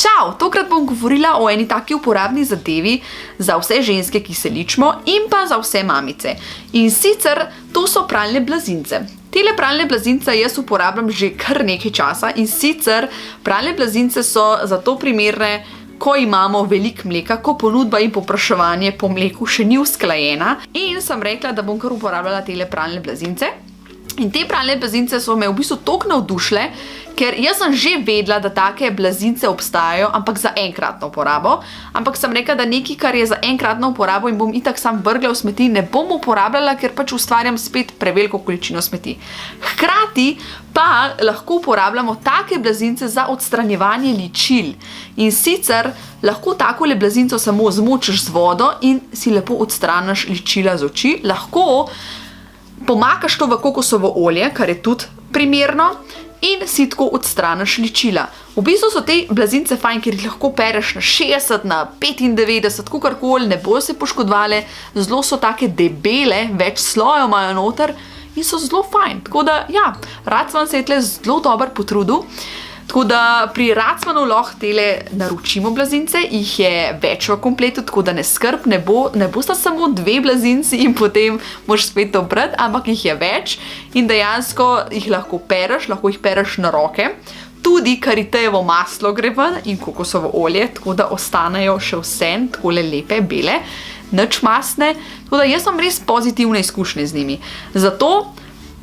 Čau, tokrat bom govorila o eni taki uporabni zadevi za vse ženske, ki se ličimo in pa za vse mamice. In sicer to so pralne blazince. Tele pralne blazince jaz uporabljam že kar nekaj časa in sicer pralne blazince so zato primerne, ko imamo veliko mleka, ko ponudba in povpraševanje po mleku še ni usklajena. In sem rekla, da bom kar uporabljala tele pralne blazince. In te pralne blazince so me v bistvu toliko navdušile, ker jaz sem že vedela, da take blazince obstajajo, ampak za enkratno uporabo. Ampak sem rekla, da nekaj, kar je za enkratno uporabo in bom itak sam vrgla v smeti, ne bom uporabljala, ker pač ustvarjam spet preveliko količino smeti. Hkrati pa lahko uporabljamo take blazince za odstranjevanje ličil. In sicer lahko takole blazinco samo zmočiš z vodo in si lepo odstraniš ličila z oči. Lahko pomakaš to v kokosovo olje, kar je tudi primerno, in si tako odstraniš ličila. V bistvu so te blazince fajn, ker jih lahko pereš na 60, na 95, kakorkoli, ne bojo se poškodovale, zelo so take debele, več slojev imajo noter in so zelo fajn. Tako da, ja, Racman se je tle zelo dobro potrudil. Tako da pri Racmanu lahko tele naročimo blazince, jih je več v kompletu, tako da ne skrb, ne bosta samo 2 blazinci in potem moš spet to brati, ampak jih je več in dejansko jih lahko jih pereš na roke. Tudi karitejevo maslo gre ven in kokosovo olje, tako da ostanejo še vsem takole lepe, bele, nič mastne. Tako da jaz imam res pozitivne izkušnje z njimi. Zato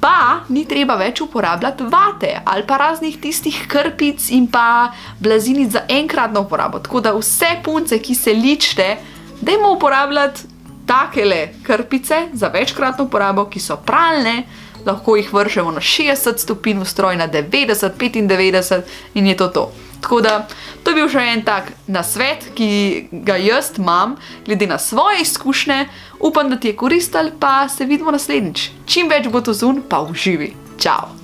pa ni treba več uporabljati vate ali pa raznih tistih krpic in pa blazinic za enkratno uporabo. Tako da vse punce, ki se ličite, dajmo uporabljati takele krpice za večkratno uporabo, ki so pralne, lahko jih vršemo na 60 stopinj v stroj, na 90, 95 in je to to. Tako da, to je bil še en tak nasvet, ki ga jaz imam, glede na svoje izkušnje. Upam, da ti je koristil, pa se vidimo naslednjič. Čim več bo to zun, pa uživi. Čau!